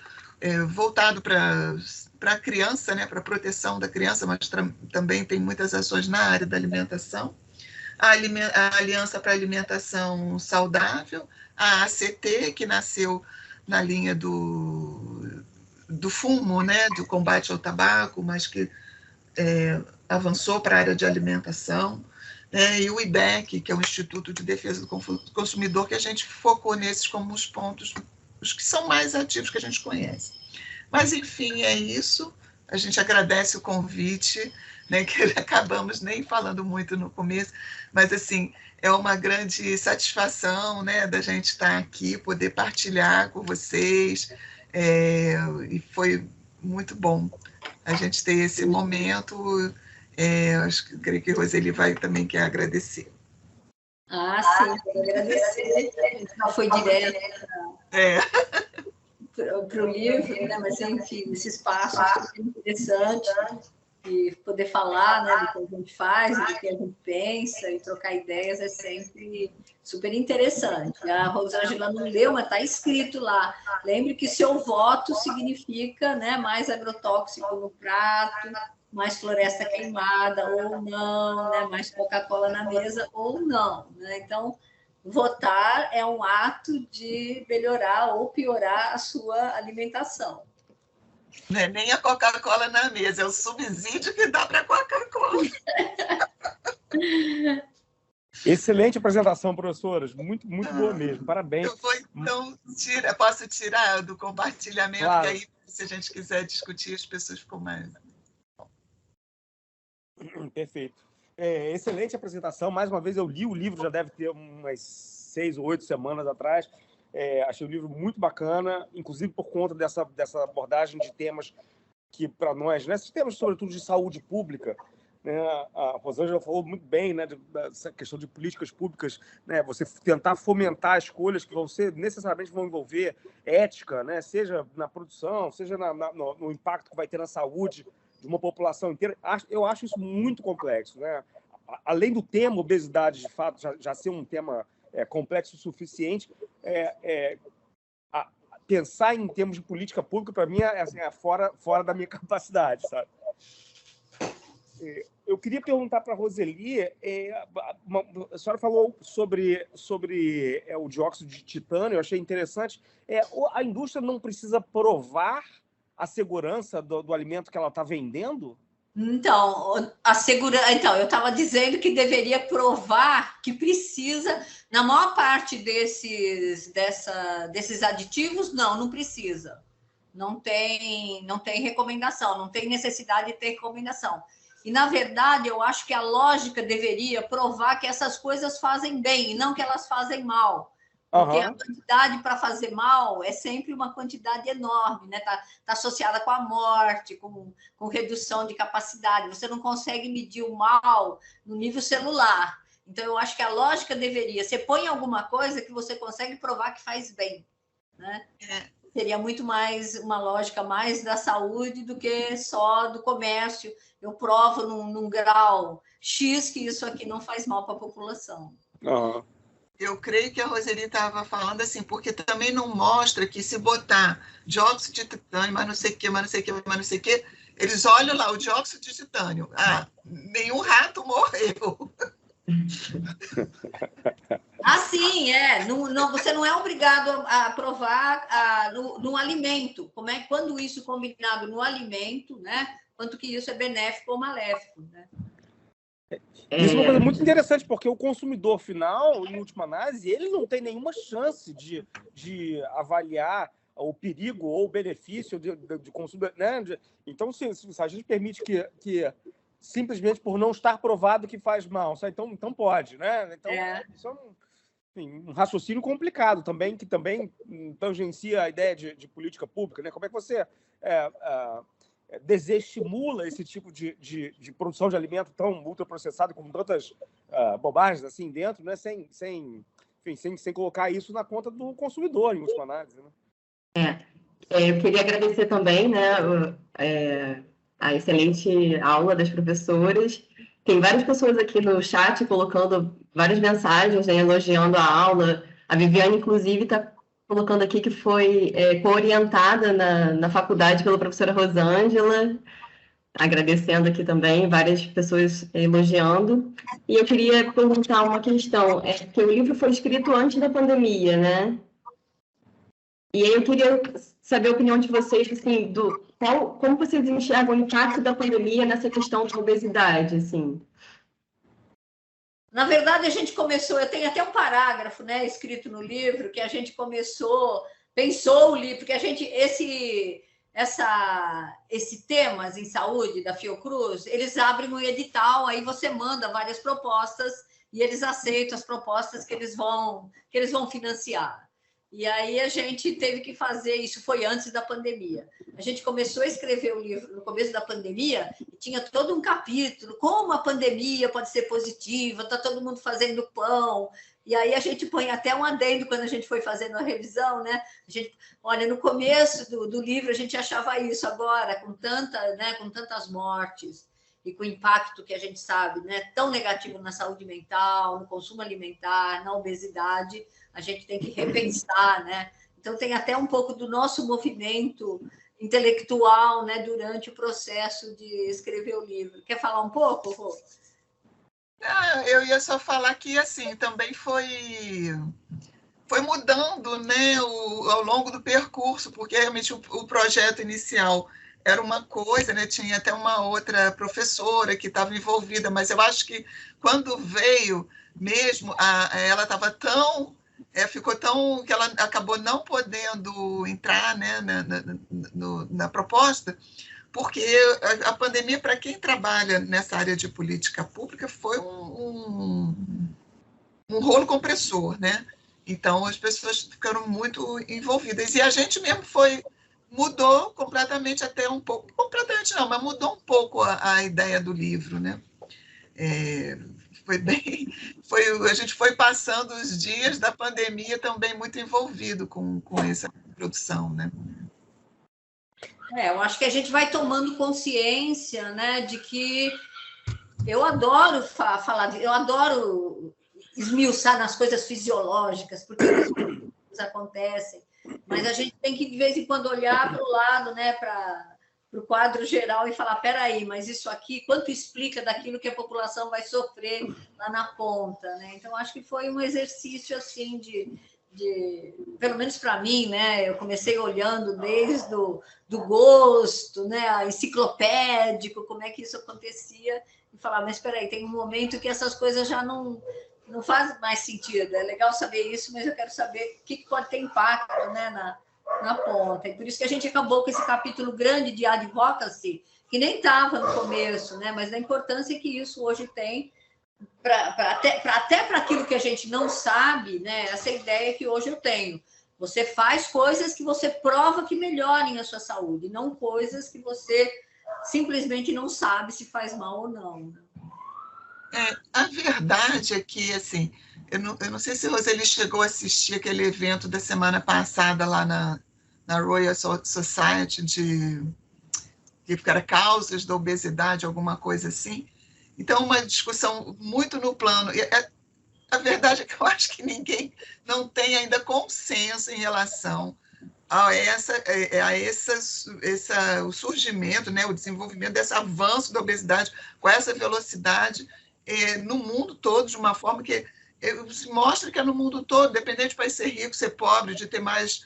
Speaker 3: voltado para a criança, né, para a proteção da criança, mas também tem muitas ações na área da alimentação. A Aliança para a Alimentação Saudável, a ACT, que nasceu na linha do fumo, né, do combate ao tabaco, mas que avançou para a área de alimentação, né, e o IBEC, que é o Instituto de Defesa do Consumidor, que a gente focou nesses como os pontos, os que são mais ativos que a gente conhece. Mas, enfim, é isso. A gente agradece o convite, né, que acabamos nem falando muito no começo, mas, assim, é uma grande satisfação, né, da gente estar aqui, poder partilhar com vocês, e foi muito bom a gente ter esse momento. Creio que a Roseli vai também quer agradecer.
Speaker 2: Sim, quero agradecer. Não foi direto para o livro, né? Mas, enfim, esse espaço é interessante e poder falar, né, do que a gente faz, do que a gente pensa e trocar ideias é sempre super interessante. A Rosângela não leu, mas está escrito lá. Lembre que seu voto significa, né, mais agrotóxico no prato, mais floresta queimada ou não, né, mais Coca-Cola na mesa ou não, né? Então, votar é um ato de melhorar ou piorar a sua alimentação.
Speaker 3: Não é nem a Coca-Cola na mesa, é o subsídio que dá para a Coca-Cola.
Speaker 1: Excelente apresentação, professoras. Muito, muito boa mesmo. Parabéns.
Speaker 3: Eu vou, então, posso tirar do compartilhamento, claro. Que aí, se a gente quiser discutir, as pessoas ficam mais...
Speaker 1: Perfeito. Excelente apresentação. Mais uma vez, eu li o livro, já deve ter umas 6 ou 8 semanas atrás. Achei o livro muito bacana, inclusive por conta dessa abordagem de temas que, para nós, né, esses temas, sobretudo, de saúde pública, né, a Rosângela falou muito bem, né, dessa questão de políticas públicas, né, você tentar fomentar escolhas que necessariamente vão envolver ética, né, seja na produção, seja no impacto que vai ter na saúde de uma população inteira. Eu acho isso muito complexo, né? Além do tema obesidade, de fato, já ser um tema complexo o suficiente, pensar em termos de política pública, para mim, é fora da minha capacidade, sabe? Eu queria perguntar para a Roseli, a senhora falou sobre o dióxido de titânio, eu achei interessante. A indústria não precisa provar a segurança do alimento que ela está vendendo?
Speaker 2: Então, eu estava dizendo que deveria provar que precisa. Na maior parte desses aditivos, não precisa. Não tem recomendação, não tem necessidade de ter recomendação. E, na verdade, eu acho que a lógica deveria provar que essas coisas fazem bem e não que elas fazem mal. Porque a quantidade para fazer mal é sempre uma quantidade enorme, né? Tá associada com a morte, com redução de capacidade. Você não consegue medir o mal no nível celular. Então, eu acho que a lógica deveria... Você põe alguma coisa que você consegue provar que faz bem, né? Seria muito mais uma lógica mais da saúde do que só do comércio. Eu provo num grau X que isso aqui não faz mal para a população.
Speaker 3: Eu creio que a Roseli estava falando assim, porque também não mostra que se botar dióxido de titânio, mas não sei o que, mas não sei o que, mas não sei o que, eles olham lá o dióxido de titânio. Nenhum rato morreu.
Speaker 2: Sim, não, você não é obrigado a provar no alimento. Quando isso combinado no alimento, né? Quanto que isso é benéfico ou maléfico, né?
Speaker 1: Isso é uma coisa muito interessante, porque o consumidor final, em última análise, ele não tem nenhuma chance de avaliar o perigo ou o benefício de consumo, né? Então, se a gente permite que simplesmente por não estar provado que faz mal, então pode, né? Então, isso é um raciocínio complicado também, que também tangencia a ideia de política pública, né? Como é que você desestimula esse tipo de produção de alimento tão ultraprocessado, com tantas bobagens assim dentro, né? Sem colocar isso na conta do consumidor, em última análise, né?
Speaker 4: Eu queria agradecer também, né, a excelente aula das professoras. Tem várias pessoas aqui no chat colocando várias mensagens, né, elogiando a aula. A Viviane, inclusive, está colocando aqui que foi co-orientada na faculdade pela professora Rosângela, agradecendo aqui também, várias pessoas elogiando. E eu queria perguntar uma questão, porque o livro foi escrito antes da pandemia, né? E aí eu queria saber a opinião de vocês, assim, como vocês enxergam o impacto da pandemia nessa questão de obesidade, assim?
Speaker 2: Na verdade, a gente começou, eu tenho até um parágrafo, né, escrito no livro, que a gente pensou o livro, porque a gente, esse temas em saúde da Fiocruz, eles abrem um edital, aí você manda várias propostas e eles aceitam as propostas que eles vão financiar. E aí a gente teve que fazer, isso foi antes da pandemia. A gente começou a escrever o livro no começo da pandemia e tinha todo um capítulo, como a pandemia pode ser positiva, está todo mundo fazendo pão. E aí a gente põe até um adendo quando a gente foi fazendo a revisão, né? Olha, no começo do livro a gente achava isso, agora, com tantas mortes e com o impacto que a gente sabe, né, tão negativo na saúde mental, no consumo alimentar, na obesidade, a gente tem que repensar, né? Então, tem até um pouco do nosso movimento intelectual, né, durante o processo de escrever o livro. Quer falar um pouco, Rô?
Speaker 3: Eu ia só falar que, assim, também foi mudando, né, ao longo do percurso, porque realmente o projeto inicial era uma coisa, né, tinha até uma outra professora que estava envolvida, mas eu acho que quando veio mesmo, ela estava ficou tão que ela acabou não podendo entrar, né, na proposta, porque a pandemia, para quem trabalha nessa área de política pública, foi um rolo compressor, né? Então, as pessoas ficaram muito envolvidas. E a gente mesmo mudou completamente, até um pouco, completamente não, mas mudou um pouco a ideia do livro, né? A gente foi passando os dias da pandemia também muito envolvido com essa produção, né?
Speaker 2: Eu acho que a gente vai tomando consciência, né, de que eu adoro falar, eu adoro esmiuçar nas coisas fisiológicas, porque as coisas acontecem, mas a gente tem que, de vez em quando, olhar para o lado, né, para o quadro geral e falar, peraí, mas isso aqui, quanto explica daquilo que a população vai sofrer lá na ponta, né? Então, acho que foi um exercício, assim, pelo menos para mim, né? Eu comecei olhando desde do gosto, né? Enciclopédico, como é que isso acontecia, e falar, mas espera aí, tem um momento que essas coisas já não faz mais sentido. É legal saber isso, mas eu quero saber o que pode ter impacto, né, na ponta. E por isso que a gente acabou com esse capítulo grande de advocacy, que nem estava no começo, né, mas da importância que isso hoje tem até para aquilo que a gente não sabe, né? Essa ideia que hoje eu tenho. Você faz coisas que você prova que melhorem a sua saúde, não coisas que você simplesmente não sabe se faz mal ou não.
Speaker 3: A verdade é que, assim, eu não sei se a Roseli chegou a assistir aquele evento da semana passada lá na Royal Society que era causas da obesidade, alguma coisa assim. Então, uma discussão muito no plano. A verdade é que eu acho que ninguém não tem ainda consenso em relação a o surgimento, né, o desenvolvimento desse avanço da obesidade com essa velocidade no mundo todo, de uma forma que se mostra que é no mundo todo, independente de país ser rico, ser pobre, de ter mais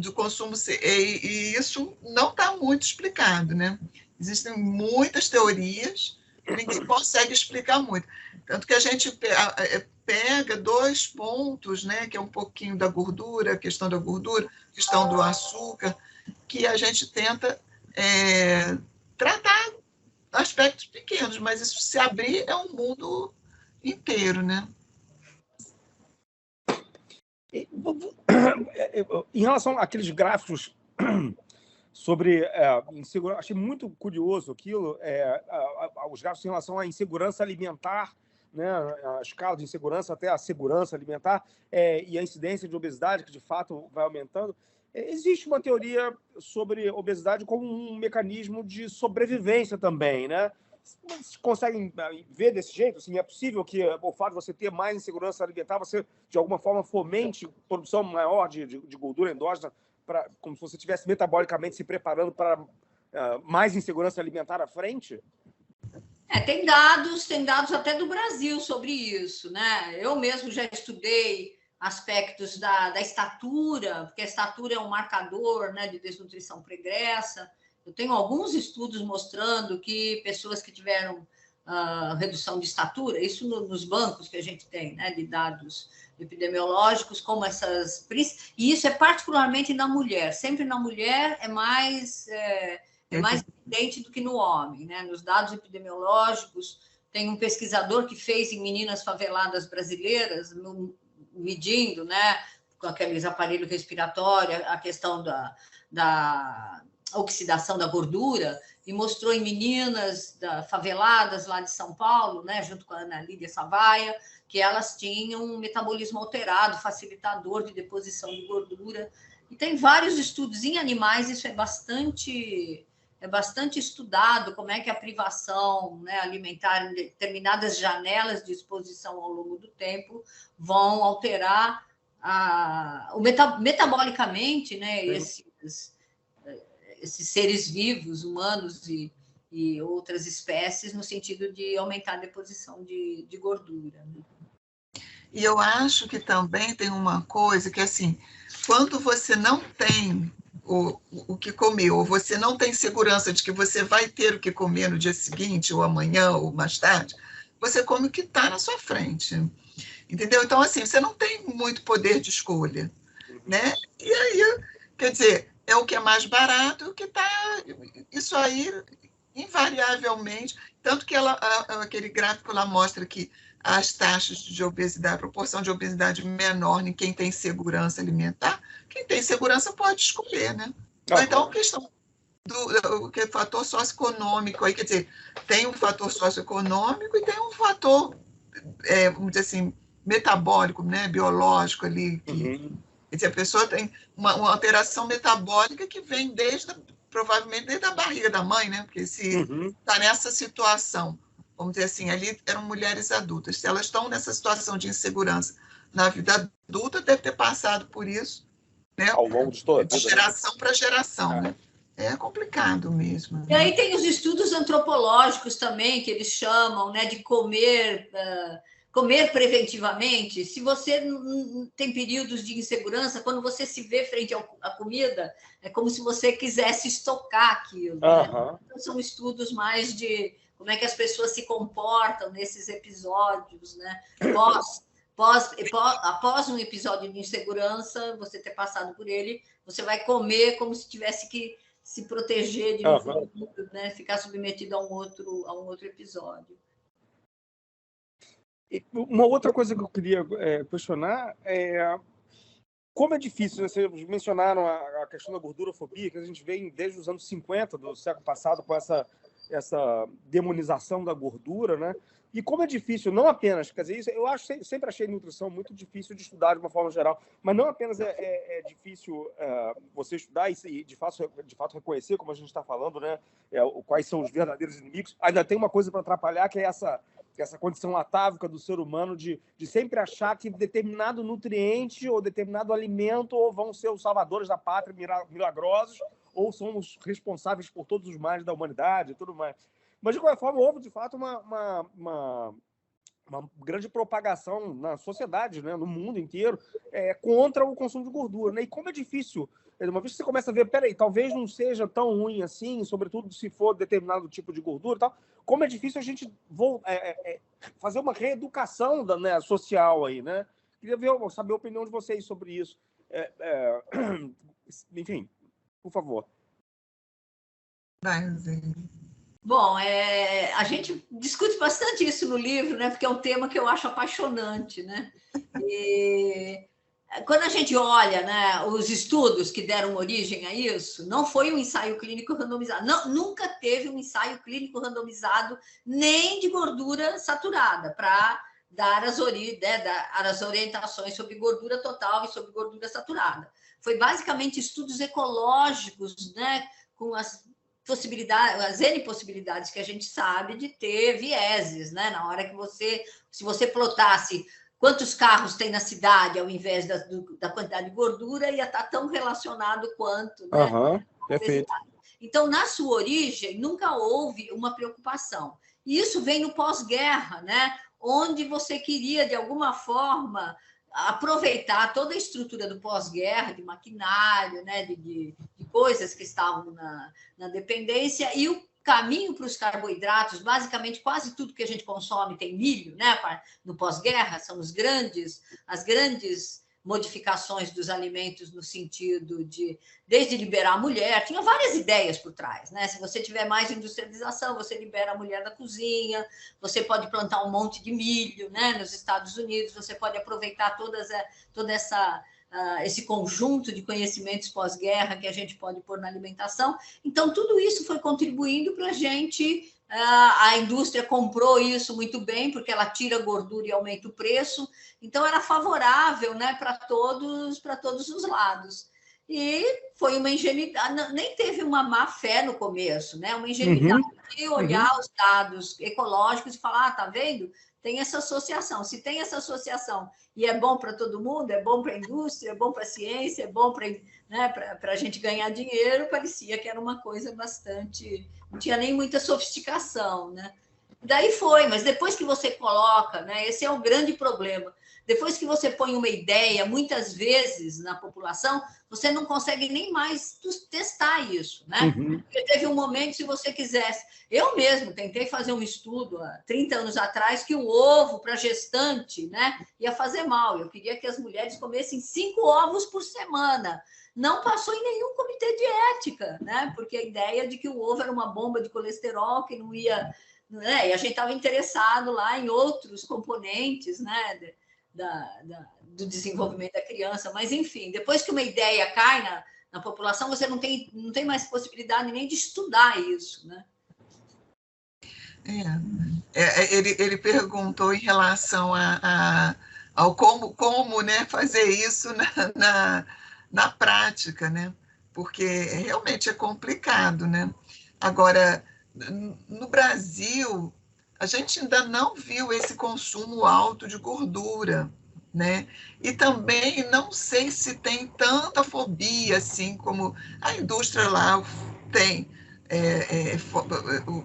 Speaker 3: do consumo, e isso não está muito explicado, né? Existem muitas teorias, ninguém consegue explicar muito. Tanto que a gente pega 2 pontos, né, que é um pouquinho da gordura, a questão da gordura, a questão do açúcar, que a gente tenta tratar aspectos pequenos, mas isso se abrir é um mundo inteiro, né?
Speaker 1: Em relação àqueles gráficos sobre insegurança, achei muito curioso aquilo, os gráficos em relação à insegurança alimentar, né, a escala de insegurança até a segurança alimentar, e a incidência de obesidade, que de fato vai aumentando. Existe uma teoria sobre obesidade como um mecanismo de sobrevivência também, né? Vocês conseguem ver desse jeito? Assim, é possível que o fato de você ter mais insegurança alimentar, você, de alguma forma, fomente produção maior de gordura endógena, como se você estivesse metabolicamente se preparando para mais insegurança alimentar à frente?
Speaker 2: Tem dados até do Brasil sobre isso, né? Eu mesmo já estudei aspectos da estatura, porque a estatura é um marcador, né, de desnutrição pregressa. Eu tenho alguns estudos mostrando que pessoas que tiveram redução de estatura, isso nos bancos que a gente tem, né, de dados epidemiológicos, como essas... E isso é particularmente na mulher. Sempre na mulher é mais evidente do que no homem, né? Nos dados epidemiológicos, tem um pesquisador que fez em meninas faveladas brasileiras, medindo, né, com aqueles aparelhos respiratórios, a questão da oxidação da gordura, e mostrou em meninas faveladas lá de São Paulo, né, junto com a Ana Lídia Savaia, que elas tinham um metabolismo alterado, facilitador de deposição de gordura. E tem vários estudos em animais, isso é bastante estudado, como é que a privação, né, alimentar em determinadas janelas de exposição ao longo do tempo vão alterar metabolicamente, né, esses seres vivos, humanos e outras espécies, no sentido de aumentar a deposição de gordura. Né?
Speaker 3: E eu acho que também tem uma coisa que, assim, quando você não tem o que comer, ou você não tem segurança de que você vai ter o que comer no dia seguinte, ou amanhã, ou mais tarde, você come o que está na sua frente. Entendeu? Então, assim, você não tem muito poder de escolha, né? E aí, quer dizer, é o que é mais barato, o que está... Isso aí, invariavelmente... Tanto que aquele gráfico lá mostra que as taxas de obesidade, a proporção de obesidade menor em quem tem segurança alimentar. Quem tem segurança pode escolher, né? Ou então, a questão do fator socioeconômico, aí, quer dizer, tem um fator socioeconômico e tem um fator, vamos dizer assim, metabólico, né, biológico ali. Quer dizer, a pessoa tem uma alteração metabólica que vem provavelmente desde a barriga da mãe, né? Porque se está nessa situação, vamos dizer assim, ali eram mulheres adultas, se elas estão nessa situação de insegurança na vida adulta, deve ter passado por isso, né?
Speaker 1: Ao longo de toda a vida,
Speaker 3: de geração para geração, né? É complicado mesmo. Né?
Speaker 2: E aí tem os estudos antropológicos também, que eles chamam, né, de comer preventivamente. Se você tem períodos de insegurança, quando você se vê frente à comida, é como se você quisesse estocar aquilo. Né? Então, são estudos mais de como é que as pessoas se comportam nesses episódios, né? Após um episódio de insegurança, você ter passado por ele, você vai comer como se tivesse que se proteger de novo, né? Ficar submetido a um outro episódio.
Speaker 1: E uma outra coisa que eu queria questionar é como é difícil, né? Vocês mencionaram a questão da gordurofobia, que a gente vem desde os anos 50 do século passado com essa demonização da gordura, né? E como é difícil, não apenas, quer dizer, isso, eu sempre achei nutrição muito difícil de estudar de uma forma geral, mas não apenas é difícil você estudar e de fato reconhecer, como a gente está falando, né? Quais são os verdadeiros inimigos. Ainda tem uma coisa para atrapalhar, que é essa condição atávica do ser humano de sempre achar que determinado nutriente ou determinado alimento ou vão ser os salvadores da pátria milagrosos ou são os responsáveis por todos os males da humanidade e tudo mais. Mas, de qualquer forma, houve, de fato, uma grande propagação na sociedade, né, no mundo inteiro, contra o consumo de gordura. Né? E como é difícil, uma vez que você começa a ver, peraí, talvez não seja tão ruim assim, sobretudo se for determinado tipo de gordura e tal, como é difícil a gente fazer uma reeducação social aí, né? Queria saber a opinião de vocês sobre isso. Enfim, por favor.
Speaker 3: Vai, Zé.
Speaker 2: Bom, a gente discute bastante isso no livro, né? Porque é um tema que eu acho apaixonante, né? E quando a gente olha, né, os estudos que deram origem a isso, não foi um ensaio clínico randomizado. Não, nunca teve um ensaio clínico randomizado nem de gordura saturada para dar as orientações sobre gordura total e sobre gordura saturada. Foi basicamente estudos ecológicos, né, com as N possibilidades que a gente sabe de ter vieses, né? Na hora que se você plotasse quantos carros tem na cidade ao invés da quantidade de gordura, ia estar tão relacionado quanto, né?
Speaker 1: Perfeito.
Speaker 2: Então, na sua origem, nunca houve uma preocupação. E isso vem no pós-guerra, né? Onde você queria, de alguma forma, aproveitar toda a estrutura do pós-guerra, de maquinário, né, de coisas que estavam na dependência, e o caminho para os carboidratos, basicamente quase tudo que a gente consome tem milho, né, no pós-guerra, são as grandes modificações dos alimentos no sentido de, desde liberar a mulher, tinha várias ideias por trás, né? Se você tiver mais industrialização, você libera a mulher da cozinha, você pode plantar um monte de milho, né? Nos Estados Unidos, você pode aproveitar esse conjunto de conhecimentos pós-guerra que a gente pode pôr na alimentação. Então, tudo isso foi contribuindo para a gente. A indústria comprou isso muito bem, porque ela tira gordura e aumenta o preço. Então, era favorável, né, para todos os lados. E foi uma ingenuidade, nem teve uma má fé no começo, né? Uma ingenuidade de olhar os dados ecológicos e falar, tá vendo? Tem essa associação. Se tem essa associação e é bom para todo mundo, é bom para a indústria, é bom para a ciência, é bom para, né, para a gente ganhar dinheiro, parecia que era uma coisa bastante... Não tinha nem muita sofisticação, né? Daí foi, mas depois que você coloca, né, esse é o grande problema. Depois que você põe uma ideia, muitas vezes na população, você não consegue nem mais testar isso, né? Porque teve um momento, se você quisesse... Eu mesmo tentei fazer um estudo há 30 anos atrás que o ovo para gestante, né, ia fazer mal. Eu queria que as mulheres comessem 5 ovos por semana. Não passou em nenhum comitê de ética, né? Porque a ideia de que o ovo era uma bomba de colesterol que não ia... Né? E a gente estava interessado lá em outros componentes, né, do desenvolvimento da criança. Mas, enfim, depois que uma ideia cai na população, você não tem mais possibilidade nem de estudar isso, né?
Speaker 3: Ele perguntou em relação ao como, né, fazer isso na prática, né? Porque realmente é complicado, né? Agora, no Brasil, a gente ainda não viu esse consumo alto de gordura, né? E também não sei se tem tanta fobia assim como a indústria lá tem.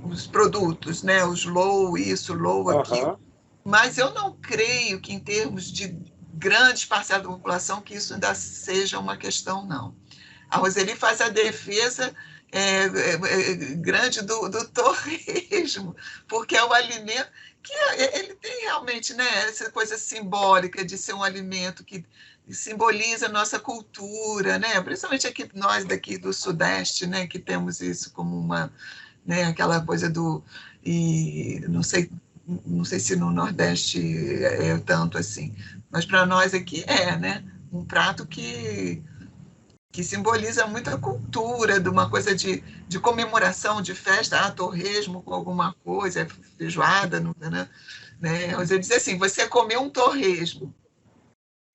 Speaker 3: Os produtos, né? Os low isso, low aquilo. Mas eu não creio que, em termos de grandes parcelas da população, que isso ainda seja uma questão, não. A Roseli faz a defesa grande do torresmo, porque é um alimento que ele tem realmente, né, essa coisa simbólica de ser um alimento que simboliza a nossa cultura, né? Principalmente aqui, nós daqui do Sudeste, né, que temos isso como uma, né, aquela coisa e não sei não sei se no Nordeste é tanto assim, mas para nós aqui né? Um prato que simboliza muito a cultura, de uma coisa de comemoração, de festa, torresmo com alguma coisa, feijoada, né? Você diz assim, você comeu um torresmo,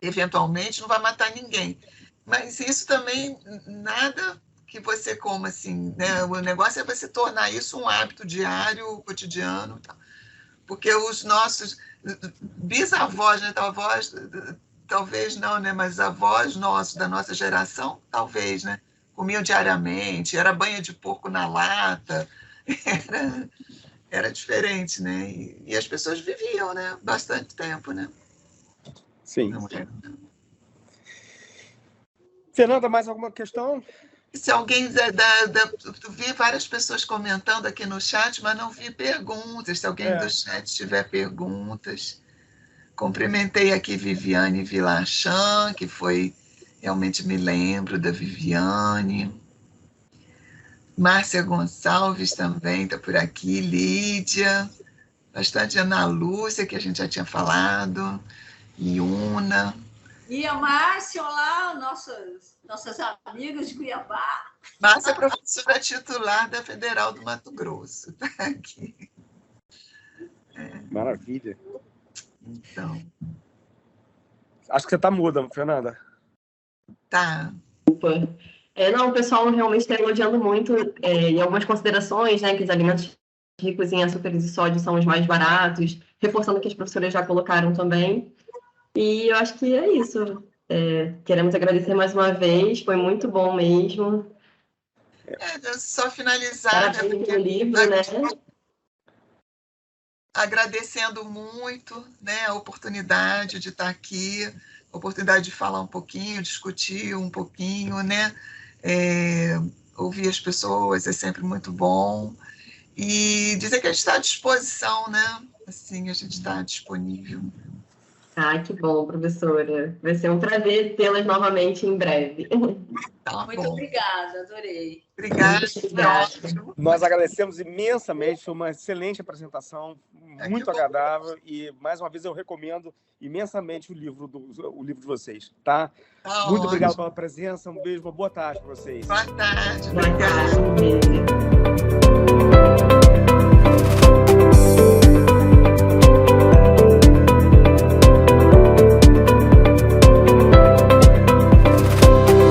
Speaker 3: eventualmente não vai matar ninguém, mas isso também, nada que você coma assim, né? O negócio é você tornar isso um hábito diário, cotidiano, tá? Porque os nossos bisavós, né, talvez não, né, mas avós nossos, da nossa geração, talvez, né, comiam diariamente, era banha de porco na lata, era diferente, né, e as pessoas viviam, né, bastante tempo, né.
Speaker 1: Sim. Fernanda, mais alguma questão?
Speaker 3: Se alguém vi várias pessoas comentando aqui no chat, mas não vi perguntas. Se alguém do chat tiver perguntas. Cumprimentei aqui Viviane Vilachan, que foi, realmente me lembro da Viviane. Márcia Gonçalves também está por aqui, Lídia, bastante Ana Lúcia, que a gente já tinha falado, Iuna.
Speaker 2: E a Márcia, olá, nossas amigas de Cuiabá.
Speaker 3: Márcia é professora titular da Federal do Mato Grosso, está aqui.
Speaker 1: Maravilha.
Speaker 3: Então.
Speaker 1: Acho que você está muda, Fernanda.
Speaker 3: Tá.
Speaker 4: Desculpa. Não, o pessoal realmente está elogiando muito, e algumas considerações, né, que os alimentos ricos em açúcares e sódio são os mais baratos, reforçando o que as professoras já colocaram também. E eu acho que é isso. Queremos agradecer mais uma vez, foi muito bom mesmo.
Speaker 3: Só finalizar,
Speaker 4: parabéns, né, pelo livro, né?
Speaker 3: Agradecendo muito, né, a oportunidade de estar aqui, a oportunidade de falar um pouquinho, discutir um pouquinho, né? Ouvir as pessoas é sempre muito bom. E dizer que a gente está à disposição, né? Assim, a gente está disponível.
Speaker 4: Que bom, professora. Vai ser um prazer tê-las novamente em breve.
Speaker 3: Tá
Speaker 2: muito
Speaker 3: bom.
Speaker 2: Obrigada, adorei.
Speaker 3: Obrigada.
Speaker 1: Nós agradecemos imensamente, foi uma excelente apresentação, muito agradável, e mais uma vez eu recomendo imensamente o livro de vocês, tá? Muito obrigado pela presença, um beijo, uma boa tarde para vocês.
Speaker 3: Boa tarde.
Speaker 4: Boa tarde.